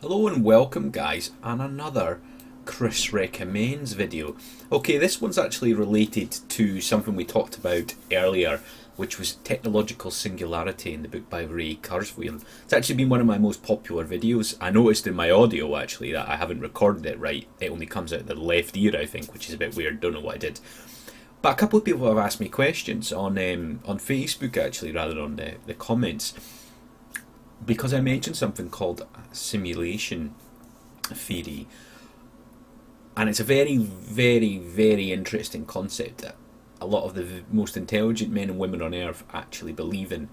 Hello and welcome guys on another Chris Recommends video. Okay, this one's actually related to something we talked about earlier, which was technological singularity in the book by Ray Kurzweil. It's actually been one of my most popular videos. I noticed in my audio actually that I haven't recorded it right. It only comes out the left ear, I think, which is a bit weird. Don't know what I did. But a couple of people have asked me questions on Facebook actually, rather than the comments, because I mentioned something called simulation theory, and it's a very, very, very interesting concept that a lot of the most intelligent men and women on earth actually believe in.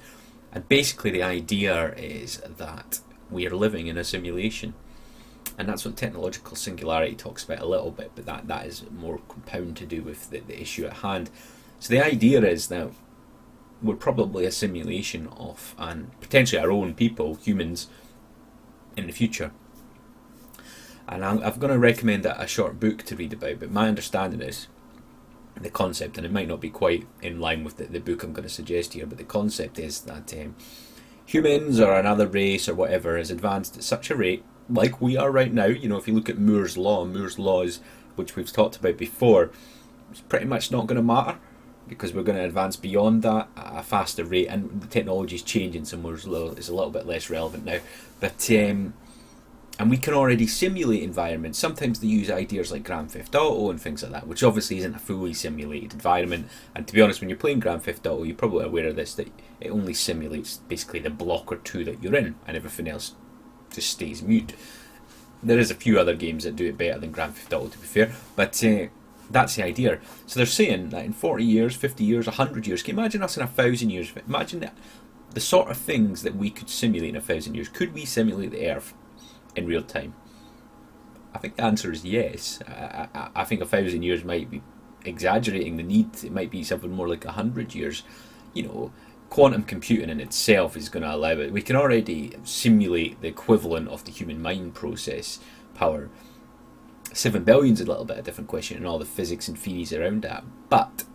And basically, the idea is that we are living in a simulation, and that's what technological singularity talks about a little bit, but that is more compound to do with the issue at hand. So the idea is that we're probably a simulation of, and potentially our own people, humans, in the future. And I'm going to recommend a short book to read about, but my understanding is the concept, and it might not be quite in line with the book I'm going to suggest here, but the concept is that humans or another race or whatever is advanced at such a rate, like we are right now. You know, if you look at Moore's laws, which we've talked about before, it's pretty much not going to matter, because we're going to advance beyond that at a faster rate, and the technology is changing, so Moore's law is a little bit less relevant now. But and we can already simulate environments. Sometimes they use ideas like Grand Theft Auto and things like that, which obviously isn't a fully simulated environment. And to be honest, when you're playing Grand Theft Auto, you're probably aware of this, that it only simulates basically the block or two that you're in, and everything else just stays mute. There is a few other games that do it better than Grand Theft Auto, to be fair, but that's the idea. So they're saying that in 40 years, 50 years, 100 years, can you imagine us in 1,000 years? Imagine that, the sort of things that we could simulate in 1,000 years. Could we simulate the Earth in real time? I think the answer is yes. I think 1,000 years might be exaggerating the need. It might be something more like 100 years. You know, quantum computing in itself is going to allow it. We can already simulate the equivalent of the human mind process power. 7 billion is a little bit a different question, and all the physics and theories around that. But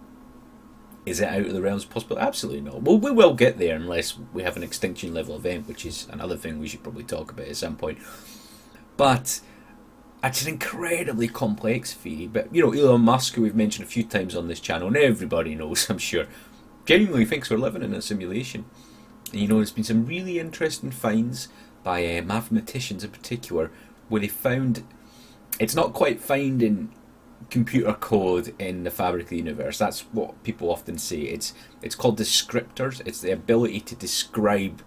is it out of the realms of possibility? Absolutely not. Well, we will get there unless we have an extinction level event, which is another thing we should probably talk about at some point. But it's an incredibly complex theory. But, you know, Elon Musk, who we've mentioned a few times on this channel, and everybody knows, I'm sure, genuinely thinks we're living in a simulation. And, you know, there's been some really interesting finds by mathematicians in particular, where they found it's not quite finding computer code in the fabric of the universe. That's what people often say. It's called descriptors. It's the ability to describe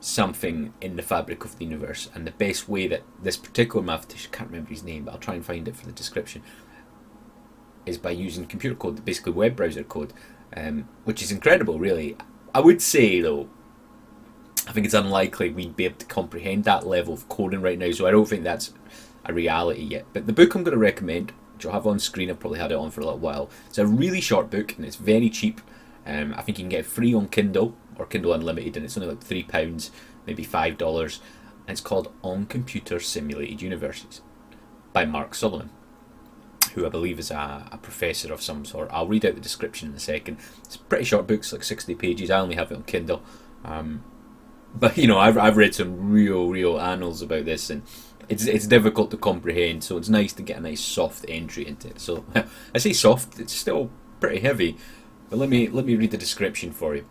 something in the fabric of the universe. And the best way that this particular mathematician, can't remember his name, but I'll try and find it for the description, is by using computer code, basically web browser code, which is incredible, really. I would say, though, I think it's unlikely we'd be able to comprehend that level of coding right now, so I don't think that's a reality yet. But the book I'm going to recommend, which I'll have on screen, I've probably had it on for a little while, it's a really short book and it's very cheap. I think you can get it free on Kindle or Kindle Unlimited, and it's only like £3, maybe $5. And it's called On Computer Simulated Universes by Mark Sullivan, who I believe is a professor of some sort. I'll read out the description in a second. It's a pretty short book, it's like 60 pages. I only have it on Kindle. But, you know, I've read some real annals about this, and it's difficult to comprehend, so it's nice to get a nice soft entry into it. So I say soft, it's still pretty heavy, but let me read the description for you.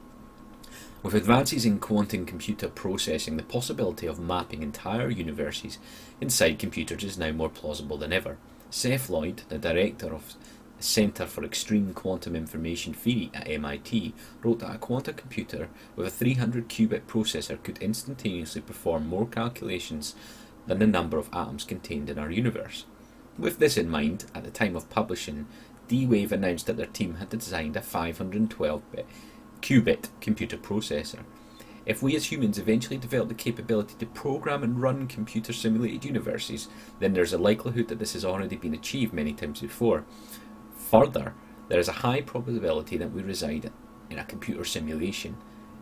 With advances in quantum computer processing, the possibility of mapping entire universes inside computers is now more plausible than ever. Seth Lloyd, the director of the Center for Extreme Quantum Information Theory at MIT, wrote that a quantum computer with a 300-qubit processor could instantaneously perform more calculations than the number of atoms contained in our universe. With this in mind, at the time of publishing, D-Wave announced that their team had designed a 512-qubit computer processor. If we as humans eventually develop the capability to program and run computer simulated universes, then there's a likelihood that this has already been achieved many times before. Further, there is a high probability that we reside in a computer simulation.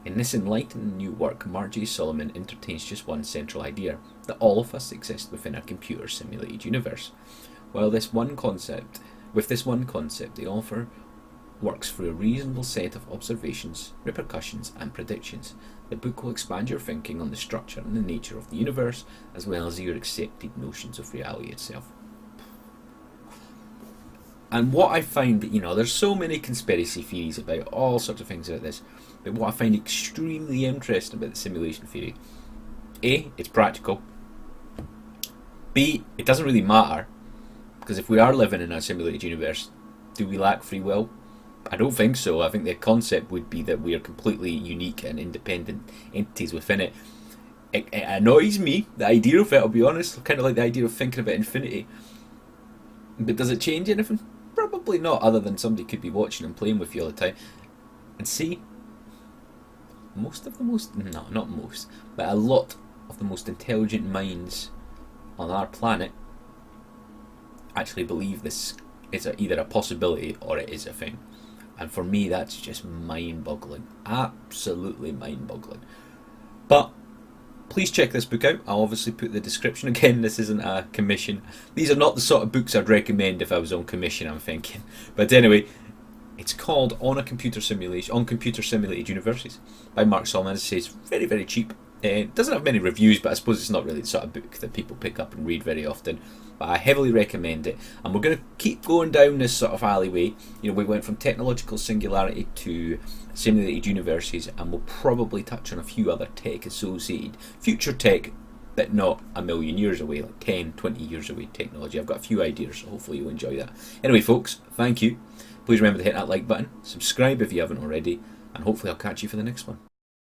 In this enlightening new work, Margie Solomon entertains just one central idea, that all of us exist within a computer simulated universe. With this one concept, the author works through a reasonable set of observations, repercussions, and predictions. The book will expand your thinking on the structure and the nature of the universe, as well as your accepted notions of reality itself. And what I find, there's so many conspiracy theories about all sorts of things about this, but what I find extremely interesting about the simulation theory, A, it's practical. B, it doesn't really matter, because if we are living in a simulated universe, do we lack free will? I don't think so. I think the concept would be that we are completely unique and independent entities within it. It annoys me, the idea of it, I'll be honest. Kind of like the idea of thinking about infinity. But does it change anything? Probably not, other than somebody could be watching and playing with you all the time. And see, a lot of the most intelligent minds on our planet actually believe this is either a possibility or it is a thing. And for me, that's just mind-boggling. Absolutely mind-boggling. But please check this book out. I'll obviously put the description again. This isn't a commission. These are not the sort of books I'd recommend if I was on commission, I'm thinking. But anyway, it's called On Computer Simulated Universes by Mark Solomon. As I say, it's very, very cheap. It doesn't have many reviews, but I suppose it's not really the sort of book that people pick up and read very often. But I heavily recommend it. And we're going to keep going down this sort of alleyway. We went from technological singularity to simulated universes, and we'll probably touch on a few other tech-associated, future tech, but not a million years away, like 10, 20 years away technology. I've got a few ideas, so hopefully you'll enjoy that. Anyway, folks, thank you. Please remember to hit that like button, subscribe if you haven't already, and hopefully I'll catch you for the next one.